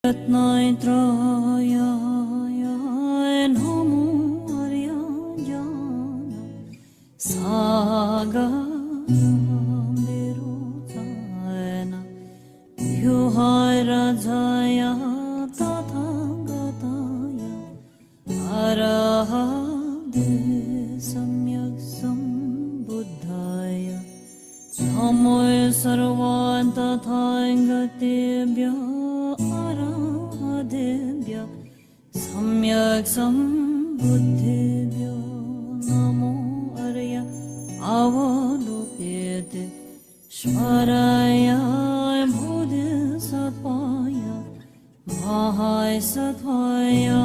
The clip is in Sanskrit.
Raya Namo Arya Jana Saga Birutana Yuhai Rajaya Tathagataya Arahade Samyak Sambuddhaya Namo Sarvan Tathagatebhya Arahadebhya Samyak Sambuddhebhyo Namo Arya Avalokite Shvaraya Bodhisattvaya Mahai Sattvaya